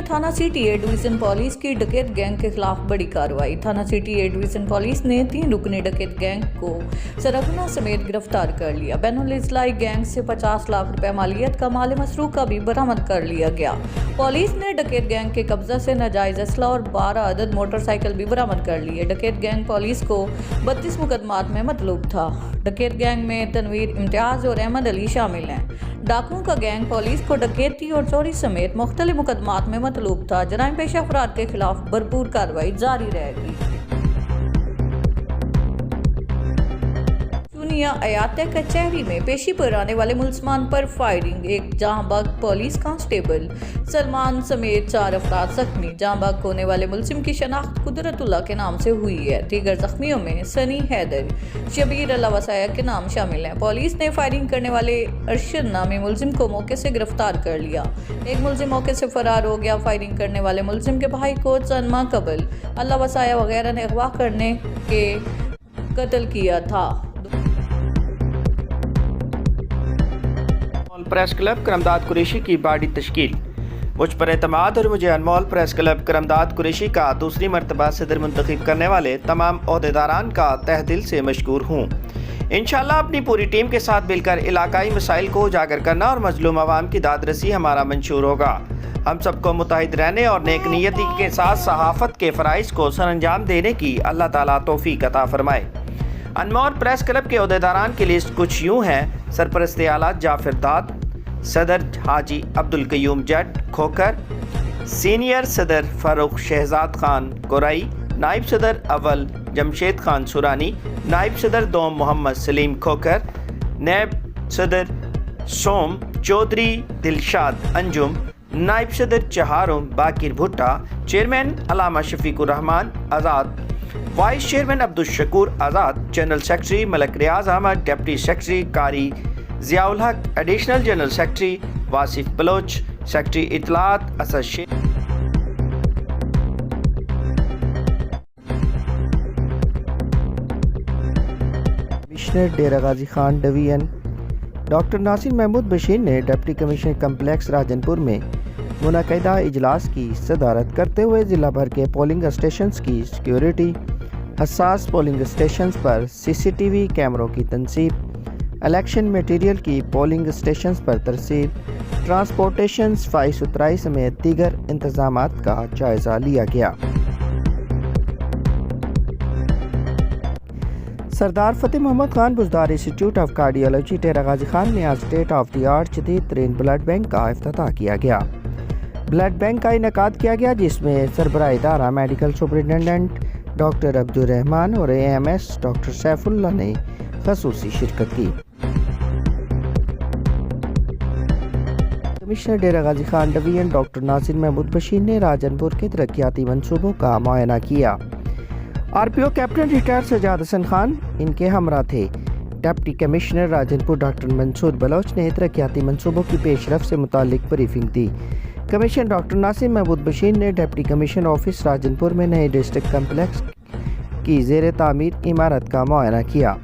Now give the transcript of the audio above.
चुनिया थाना city A division police की डकैत गैंग के खिलाफ बड़ी कार्रवाई। थाना सिटी ए डिवीजन पुलिस ने 3 रुकनी डकैत गैंग को सरगना समेत गिरफ्तार कर लिया। बैनुल इस्लामी गैंग से 50 लाख रुपए मालियत का माल मसरूक का भी बरामद कर लिया गया। पुलिस ने डकैत गैंग के कब्जा से नाजायज असला और 12 अदद मोटरसाइकिल भी बरामद कर लिए। डकैत गैंग पुलिस को 32 मुकदमात में मतलूब था। डकैत गैंग में तनवीर इम्तियाज और अहमद अली शामिल हैं। डाकुओं का गैंग पुलिस को डकैती और चोरी समेत मुख्तलिफ मुकदमात में मतलूब था। जराइम पेशा अफराद के खिलाफ भरपूर कार्रवाई जारी रहेगी। चुनिया अयात कचहरी में पेशी पर आने वाले मुलजमान पर फायरिंग। एक जहांबाग पुलिस कांस्टेबल सलमान समेत 4 अफराद जख्मी। जहांबाग होने वाले मुलजिम की शनाख्त कुदरतुल्लाह के नाम से हुई है। दीगर जख्मियों में सनी हैदर, शबीर अल्लाह वसाया के नाम शामिल हैं। पुलिस ने फायरिंग करने वाले अरशद नामी मुलजिम को मौके से गिरफ्तार कर लिया। एक मुलजिम मौके से फरार हो गया। फायरिंग करने वाले मुलजिम के भाई को चंद माह कबल अल्लाह वसाया वगैरह ने अगवा करने के कत्ल किया था। प्रेस क्लब करमदाद कुरैशी की बाड़ी तश्कील। मुझ पर एतमाद और मुझे अनमोल प्रेस क्लब करमदाद कुरैशी का दूसरी मरतबा सदर मुंतखब करने वाले तमाम ओहदेदारान का तहे दिल से मशकूर हूँ। इंशाअल्लाह अपनी पूरी टीम के साथ मिलकर इलाकाई मसाइल को उजागर करना और मजलूम अवाम की दादरसी हमारा मंशूर होगा। हम सबको मुत्तहिद रहने और नेक नियति के साथ सहाफ़त के फ़राइज़ को सरअंजाम देने की अल्लाह ताला तौफीक अता फरमाए। अनमोल प्रेस क्लब के ओहदेदारान की लिस्ट कुछ यूँ हैं: सरपरस्त आला जाफर दाद, सदर हाजी अब्दुल कयूम जट खोकर, सीनियर सदर फ़ारूक शहजाद खान गोराई, नाइब सदर अव्वल जमशेद खान सुरानी, नाइब सदर दोम मोहम्मद सलीम खोकर, नायब सदर सोम चौधरी दिलशाद अंजुम, नाइब सदर चहारुम Baqir Bhutta, chairman Allama Shafiqur Rehman Azad, vice chairman Abdul Shakoor Azad, general secretary Malik Riaz Ahmed, deputy secretary Qari Ziaul Haq, additional general secretary Wasif Baloch, secretary इतलात Asad Sheikh. Commissioner Dera Ghazi Khan division doctor Nasir Mahmood Bashir ने डिप्टी कमिश्नर कम्प्लेक्स राजनपुर में मुनक़दा इजलास की सदारत करते हुए ज़िला भर के पोलिंग स्टेशंस की सिक्योरिटी, हसास पोलिंग स्टेशंस पर CCTV कैमरों की तनसीब, इलेक्शन मटीरियल की पोलिंग स्टेशंस पर तरसीब, ट्रांसपोर्टेशन, सफाई सुथराई समेत दीगर इंतजामात का जायज़ा लिया गया। Sardar Fateh Mohammad Khan Buzdar institute of cardiology Dera Ghazi Khan में आज स्टेट ऑफ द आर्ट जदीद तरीन ब्लड बैंक का इफ्तिताह किया गया। ब्लड बैंक का इनेकाद किया गया जिसमें सरबराह इदारा medical superintendent doctor Abdul Rahman और AMS डॉक्टर सैफुल्लाह ने खसूसी शिरकत की। Commissioner Dera Ghazi Khan division doctor Nasir Mahmood Bashir ने राजनपुर के तरक्याती मंसूबों का मुआयना किया। RPO captain retired Sajjad Hassan Khan इनके हमरा थे। Deputy commissioner Rajanpur doctor Mansoor Baloch ने तरक्याती मंसूबों की पेशरफ से मुतालिक ब्रीफिंग दी। कमिश्नर डॉक्टर नासिर महमूद बशीर ने डिप्टी कमिश्नर ऑफिस राजनपुर में नए डिस्ट्रिक्ट कम्प्लेक्स की ज़ेर तामीर इमारत का मुआयना किया।